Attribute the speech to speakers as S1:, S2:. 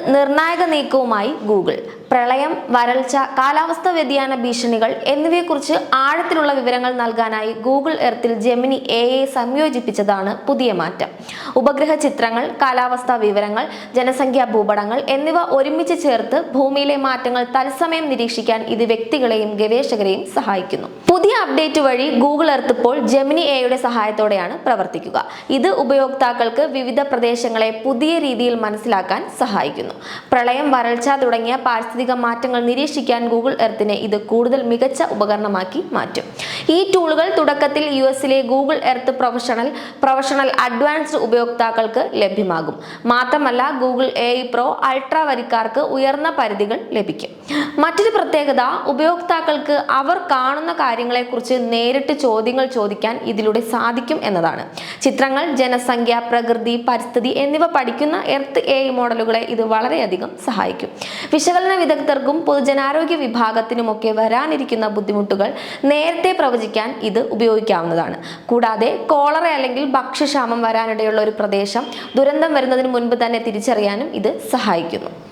S1: നിർണായക നീക്കവുമായി ഗൂഗിൾ. പ്രളയം, വരൾച്ച, കാലാവസ്ഥാ വ്യതിയാന ഭീഷണികൾ എന്നിവയെക്കുറിച്ച് ആഴത്തിലുള്ള വിവരങ്ങൾ നൽകാനായി ഗൂഗിൾ എർത്തിൽ ജെമിനി AI സംയോജിപ്പിച്ചതാണ് പുതിയ മാറ്റം. ഉപഗ്രഹ ചിത്രങ്ങൾ, കാലാവസ്ഥാ വിവരങ്ങൾ, ജനസംഖ്യാ ഭൂപടങ്ങൾ എന്നിവ ഒരുമിച്ച് ചേർത്ത് ഭൂമിയിലെ മാറ്റങ്ങൾ തത്സമയം നിരീക്ഷിക്കാൻ ഇത് വ്യക്തികളെയും ഗവേഷകരെയും സഹായിക്കുന്നു. പുതിയ അപ്ഡേറ്റ് വഴി ഗൂഗിൾ എർത്ത് ഇപ്പോൾ ജെമിനി AIയുടെ സഹായത്തോടെയാണ് പ്രവർത്തിക്കുക. ഇത് ഉപയോക്താക്കൾക്ക് വിവിധ പ്രദേശങ്ങളെ പുതിയ രീതിയിൽ മനസ്സിലാക്കാൻ സഹായിക്കുന്നു. പ്രളയം, വരൾച്ച തുടങ്ങിയ പാരിസ്ഥിതിക മാറ്റങ്ങൾ നിരീക്ഷിക്കാൻ ഗൂഗിൾ എർത്തിനെ ഇത് കൂടുതൽ മികച്ച ഉപകരണമാക്കി മാറ്റും. ഈ ടൂളുകൾ തുടക്കത്തിൽ US-ലെ ഗൂഗിൾ എർത്ത് പ്രൊഫഷണൽ അഡ്വാൻസ്ഡ് ഉപയോക്താക്കൾക്ക് ലഭ്യമാകും. മാത്രമല്ല, ഗൂഗിൾ AI Pro അൾട്രാ വരിക്കാർക്ക് ഉയർന്ന പരിധികൾ ലഭിക്കും. മറ്റൊരു പ്രത്യേകത, ഉപയോക്താക്കൾക്ക് അവർ കാണുന്ന കാര്യങ്ങളെക്കുറിച്ച് നേരിട്ട് ചോദ്യങ്ങൾ ചോദിക്കാൻ ഇതിലൂടെ സാധിക്കും എന്നതാണ്. ചിത്രങ്ങൾ, ജനസംഖ്യ, പ്രകൃതി, പരിസ്ഥിതി എന്നിവ പഠിക്കുന്ന എർത്ത് AI മോഡലുകളെ ഇത് വളരെയധികം സഹായിക്കും. വിശകലന വിദഗ്ധർക്കും പൊതുജനാരോഗ്യ വിഭാഗത്തിനുമൊക്കെ വരാനിരിക്കുന്ന ബുദ്ധിമുട്ടുകൾ നേരത്തെ പ്രവചിക്കാൻ ഇത് ഉപയോഗിക്കാവുന്നതാണ്. കൂടാതെ കോളറ അല്ലെങ്കിൽ ഭക്ഷ്യക്ഷാമം വരാനിടയുള്ള ഒരു പ്രദേശം ദുരന്തം വരുന്നതിന് മുൻപ് തന്നെ തിരിച്ചറിയാനും ഇത് സഹായിക്കുന്നു.